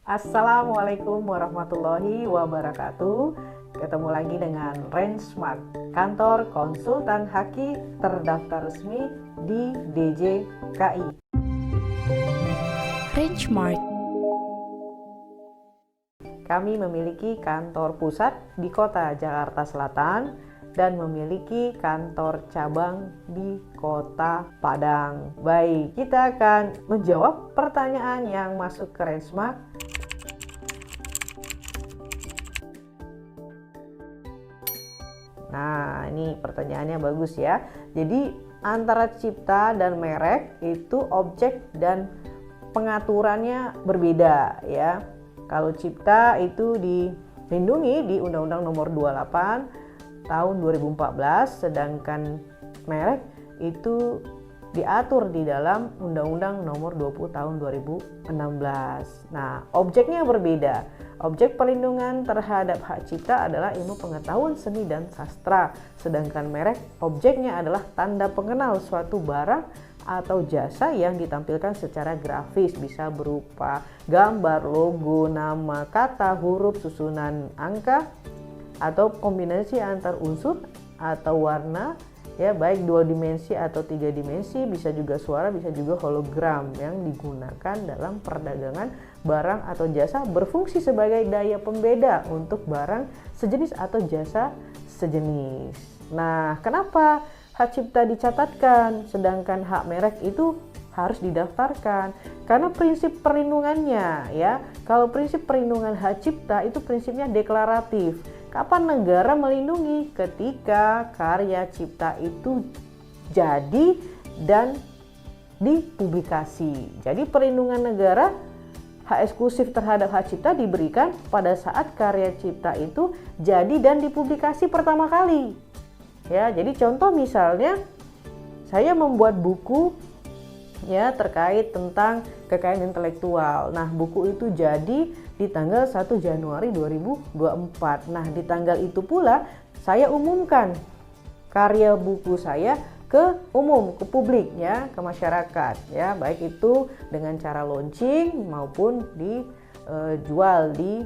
Assalamualaikum warahmatullahi wabarakatuh. Ketemu lagi dengan Rangemart, kantor konsultan HAKI terdaftar resmi di DJKI. Rangemart. Kami memiliki kantor pusat di kota Jakarta Selatan dan memiliki kantor cabang di kota Padang. Baik, kita akan menjawab pertanyaan yang masuk ke Rangemart. Nah, ini pertanyaannya bagus ya. Jadi antara cipta dan merek itu objek dan pengaturannya berbeda ya. Kalau cipta itu dilindungi di Undang-Undang Nomor 28 tahun 2014, sedangkan merek itu diatur di dalam Undang-Undang Nomor 20 tahun 2016. Nah, objeknya berbeda. Objek perlindungan terhadap hak cipta adalah ilmu pengetahuan seni dan sastra, sedangkan merek objeknya adalah tanda pengenal suatu barang atau jasa yang ditampilkan secara grafis, bisa berupa gambar, logo, nama, kata, huruf, susunan angka, atau kombinasi antar unsur atau warna, ya, baik 2 dimensi atau 3 dimensi, bisa juga suara, bisa juga hologram yang digunakan dalam perdagangan barang atau jasa, berfungsi sebagai daya pembeda untuk barang sejenis atau jasa sejenis. Nah, kenapa hak cipta dicatatkan sedangkan hak merek itu harus didaftarkan? Karena prinsip perlindungannya ya. Kalau prinsip perlindungan hak cipta itu prinsipnya deklaratif. Kapan negara melindungi? Ketika karya cipta itu jadi dan dipublikasi. Jadi perlindungan negara hak eksklusif terhadap hak cipta diberikan pada saat karya cipta itu jadi dan dipublikasi pertama kali. Ya, jadi contoh misalnya saya membuat buku ya terkait tentang kekayaan intelektual. Nah, buku itu jadi di tanggal 1 Januari 2024. Nah, di tanggal itu pula saya umumkan karya buku saya ke umum, ke publik ya, ke masyarakat ya, baik itu dengan cara launching maupun dijual di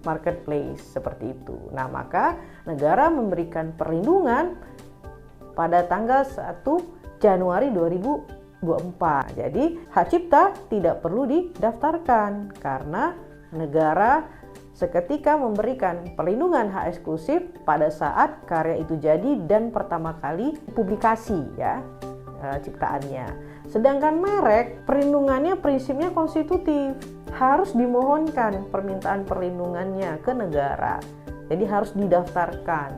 marketplace seperti itu. Nah, maka negara memberikan perlindungan pada tanggal 1 Januari 2024. Jadi hak cipta tidak perlu didaftarkan karena negara seketika memberikan perlindungan hak eksklusif pada saat karya itu jadi dan pertama kali publikasi ya ciptaannya. Sedangkan merek perlindungannya prinsipnya konstitutif, harus dimohonkan permintaan perlindungannya ke negara. Jadi harus didaftarkan.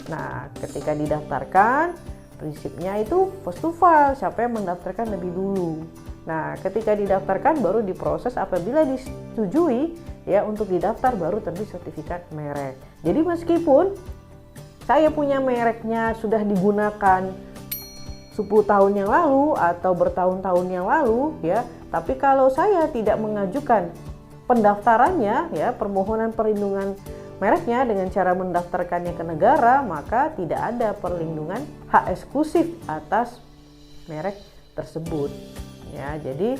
Nah, ketika didaftarkan prinsipnya itu first to file, siapa yang mendaftarkan lebih dulu. Nah, ketika didaftarkan baru diproses, apabila disetujui ya untuk didaftar baru terbit sertifikat merek. Jadi meskipun saya punya mereknya sudah digunakan 10 tahun yang lalu atau bertahun-tahun yang lalu ya, tapi kalau saya tidak mengajukan pendaftarannya ya, permohonan perlindungan mereknya dengan cara mendaftarkannya ke negara, maka tidak ada perlindungan hak eksklusif atas merek tersebut. Ya, jadi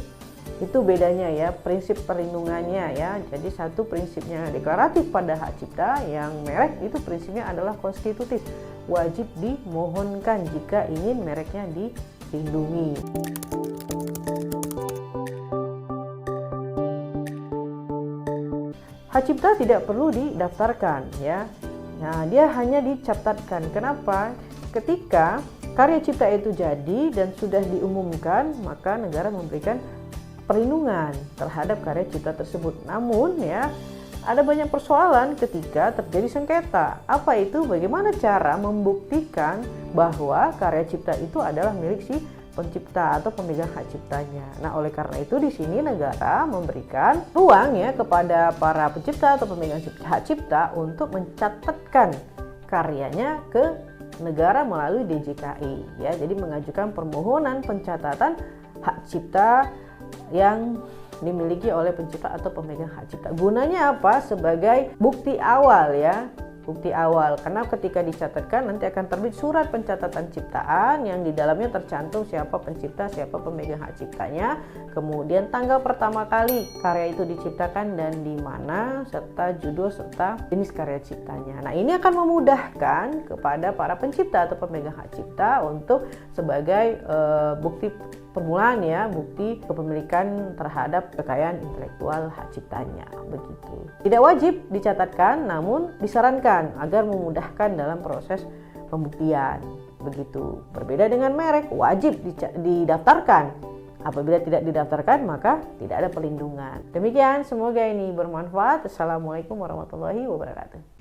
itu bedanya ya prinsip perlindungannya ya. Jadi satu prinsipnya deklaratif pada hak cipta, yang merek itu prinsipnya adalah konstitutif, wajib dimohonkan jika ingin mereknya dilindungi. Hak cipta tidak perlu didaftarkan ya. Nah, dia hanya dicatatkan. Kenapa? Ketika karya cipta itu jadi dan sudah diumumkan, maka negara memberikan perlindungan terhadap karya cipta tersebut. Namun ya, ada banyak persoalan ketika terjadi sengketa. Apa itu? Bagaimana cara membuktikan bahwa karya cipta itu adalah milik si pencipta atau pemegang hak ciptanya. Nah, oleh karena itu di sini negara memberikan ruang ya kepada para pencipta atau pemegang hak cipta untuk mencatatkan karyanya ke negara melalui DJKI ya. Jadi mengajukan permohonan pencatatan hak cipta yang dimiliki oleh pencipta atau pemegang hak cipta. Gunanya apa? Sebagai bukti awal ya bukti awal, karena ketika dicatatkan nanti akan terbit surat pencatatan ciptaan yang di dalamnya tercantum siapa pencipta, siapa pemegang hak ciptanya, kemudian tanggal pertama kali karya itu diciptakan dan di mana, serta judul serta jenis karya ciptanya. Nah, ini akan memudahkan kepada para pencipta atau pemegang hak cipta untuk sebagai bukti permulaan ya, bukti kepemilikan terhadap kekayaan intelektual hak ciptanya, begitu. Tidak wajib dicatatkan, namun disarankan agar memudahkan dalam proses pembuktian, begitu. Berbeda dengan merek, wajib didaftarkan. Apabila tidak didaftarkan, maka tidak ada perlindungan. Demikian, semoga ini bermanfaat. Assalamualaikum warahmatullahi wabarakatuh.